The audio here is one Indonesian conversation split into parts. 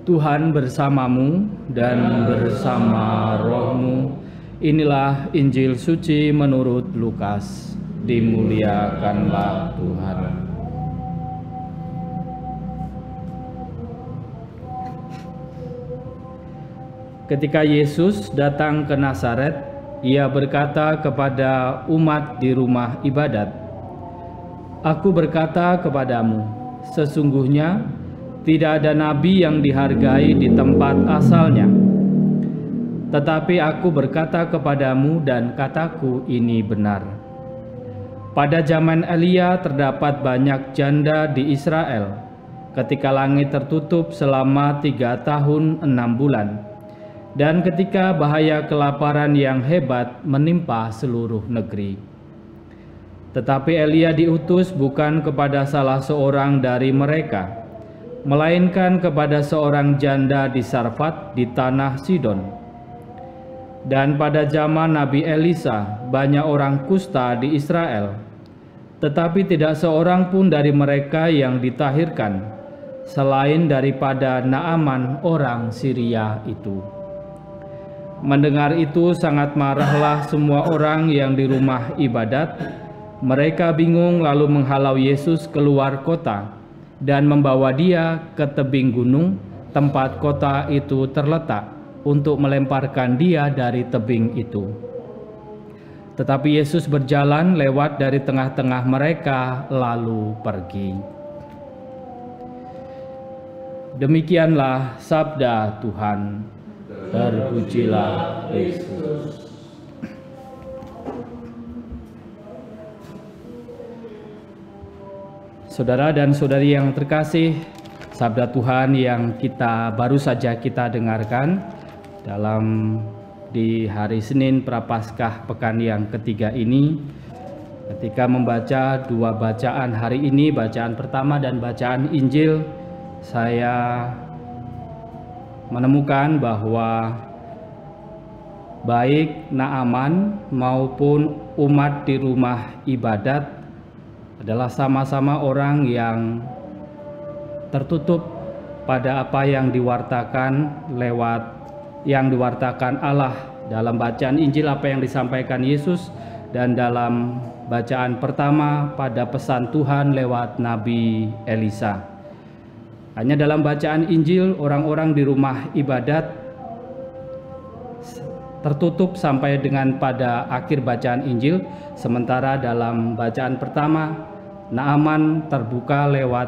Tuhan bersamamu dan bersama rohmu. Inilah Injil suci menurut Lukas. Dimuliakanlah Tuhan. Ketika Yesus datang ke Nazaret, Ia berkata kepada umat di rumah ibadat, "Aku berkata kepadamu, sesungguhnya tidak ada nabi yang dihargai di tempat asalnya. Tetapi aku berkata kepadamu dan kataku ini benar. Pada zaman Elia terdapat banyak janda di Israel, ketika langit tertutup selama 3 tahun 6 bulan, dan ketika bahaya kelaparan yang hebat menimpa seluruh negeri. Tetapi Elia diutus bukan kepada salah seorang dari mereka, melainkan kepada seorang janda di Sarfat di tanah Sidon. Dan pada zaman Nabi Elisa banyak orang kusta di Israel, tetapi tidak seorang pun dari mereka yang ditahirkan, selain daripada Naaman orang Syria itu." Mendengar itu sangat marahlah semua orang yang di rumah ibadat. Mereka bingung lalu menghalau Yesus keluar kota dan membawa Dia ke tebing gunung tempat kota itu terletak untuk melemparkan Dia dari tebing itu. Tetapi Yesus berjalan lewat dari tengah-tengah mereka lalu pergi. Demikianlah sabda Tuhan. Terpujilah Kristus. Saudara dan saudari yang terkasih, sabda Tuhan yang baru saja kita dengarkan di hari Senin Prapaskah pekan yang ketiga ini, ketika membaca dua bacaan hari ini, bacaan pertama dan bacaan Injil, saya menemukan bahwa baik Naaman maupun umat di rumah ibadat adalah sama-sama orang yang tertutup pada apa yang diwartakan Allah dalam bacaan Injil, apa yang disampaikan Yesus, dan dalam bacaan pertama pada pesan Tuhan lewat Nabi Elisa. Hanya dalam bacaan Injil orang-orang di rumah ibadat tertutup sampai dengan pada akhir bacaan Injil, sementara dalam bacaan pertama Naaman terbuka lewat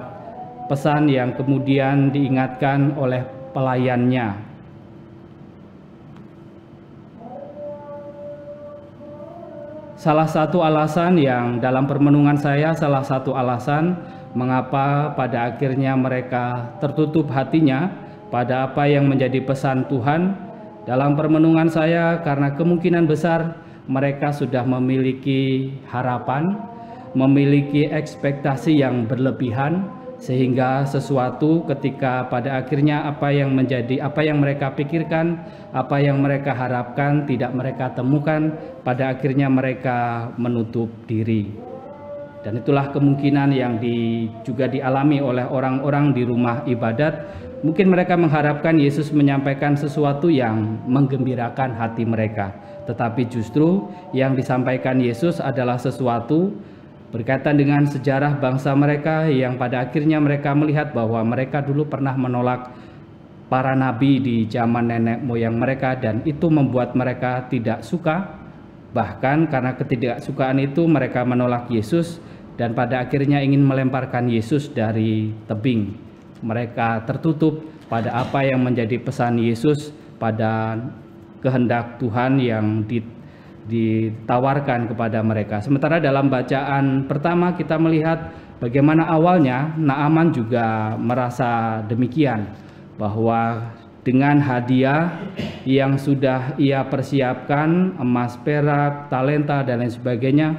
pesan yang kemudian diingatkan oleh pelayannya. Salah satu alasan yang dalam permenungan saya, salah satu alasan mengapa pada akhirnya mereka tertutup hatinya pada apa yang menjadi pesan Tuhan dalam permenungan saya, karena kemungkinan besar mereka sudah memiliki harapan, memiliki ekspektasi yang berlebihan, sehingga sesuatu ketika pada akhirnya apa yang mereka pikirkan, apa yang mereka harapkan tidak mereka temukan, pada akhirnya mereka menutup diri. Dan itulah kemungkinan yang juga dialami oleh orang-orang di rumah ibadat. Mungkin mereka mengharapkan Yesus menyampaikan sesuatu yang menggembirakan hati mereka, tetapi justru yang disampaikan Yesus adalah sesuatu berkaitan dengan sejarah bangsa mereka, yang pada akhirnya mereka melihat bahwa mereka dulu pernah menolak para nabi di zaman nenek moyang mereka, dan itu membuat mereka tidak suka. Bahkan karena ketidaksukaan itu mereka menolak Yesus dan pada akhirnya ingin melemparkan Yesus dari tebing. Mereka tertutup pada apa yang menjadi pesan Yesus, pada kehendak Tuhan yang ditawarkan kepada mereka. Sementara dalam bacaan pertama kita melihat bagaimana awalnya Naaman juga merasa demikian, bahwa dengan hadiah yang sudah ia persiapkan, emas, perak, talenta, dan lain sebagainya,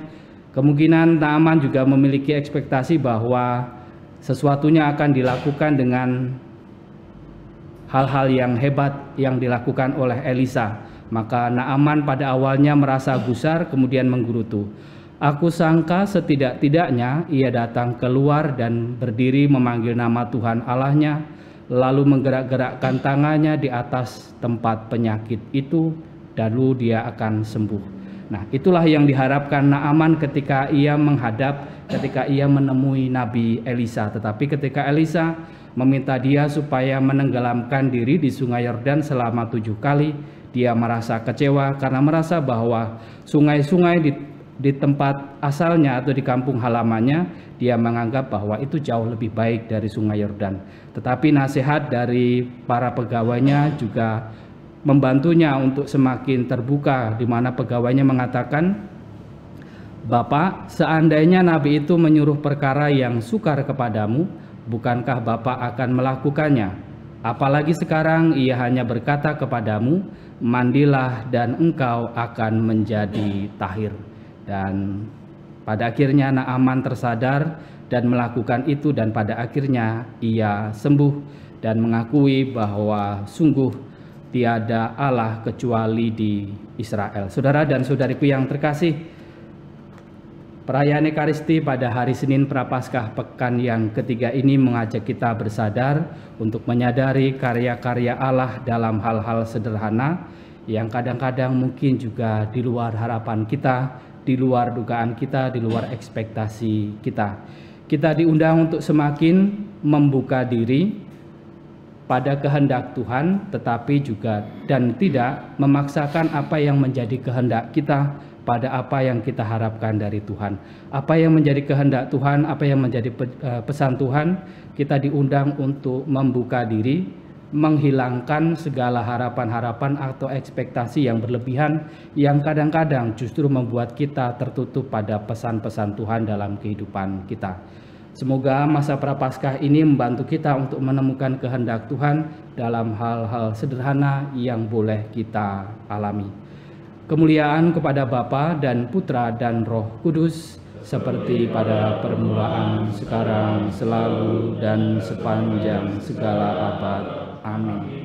kemungkinan Naaman juga memiliki ekspektasi bahwa sesuatunya akan dilakukan dengan hal-hal yang hebat yang dilakukan oleh Elisa. Maka Naaman pada awalnya merasa gusar, kemudian menggerutu. "Aku sangka setidak-tidaknya ia datang keluar dan berdiri memanggil nama Tuhan Allahnya, lalu menggerak-gerakkan tangannya di atas tempat penyakit itu, lalu dia akan sembuh. Nah, itulah yang diharapkan Naaman ketika ia menemui Nabi Elisa. Tetapi ketika Elisa meminta dia supaya menenggelamkan diri di Sungai Yordan selama 7 kali, dia merasa kecewa karena merasa bahwa sungai-sungai di tempat asalnya atau di kampung halamannya, dia menganggap bahwa itu jauh lebih baik dari Sungai Yordan. Tetapi nasihat dari para pegawainya juga membantunya untuk semakin terbuka, di mana pegawainya mengatakan, "Bapak, seandainya Nabi itu menyuruh perkara yang sukar kepadamu, bukankah Bapak akan melakukannya? Apalagi sekarang ia hanya berkata kepadamu, mandilah dan engkau akan menjadi tahir." Dan pada akhirnya Naaman tersadar dan melakukan itu, dan pada akhirnya ia sembuh dan mengakui bahwa sungguh tiada Allah kecuali di Israel. Saudara dan saudariku yang terkasih, perayaan Ekaristi pada hari Senin Prapaskah pekan yang ketiga ini mengajak kita bersadar untuk menyadari karya-karya Allah dalam hal-hal sederhana yang kadang-kadang mungkin juga di luar harapan kita, di luar dugaan kita, di luar ekspektasi kita. Kita diundang untuk semakin membuka diri pada kehendak Tuhan, tetapi juga dan tidak memaksakan apa yang menjadi kehendak kita pada apa yang kita harapkan dari Tuhan. Apa yang menjadi kehendak Tuhan, apa yang menjadi pesan Tuhan, kita diundang untuk membuka diri, menghilangkan segala harapan-harapan atau ekspektasi yang berlebihan yang kadang-kadang justru membuat kita tertutup pada pesan-pesan Tuhan dalam kehidupan kita. Semoga masa Prapaskah ini membantu kita untuk menemukan kehendak Tuhan dalam hal-hal sederhana yang boleh kita alami. Kemuliaan kepada Bapa dan Putra dan Roh Kudus, seperti pada permulaan, sekarang, selalu, dan sepanjang segala abad. Amin.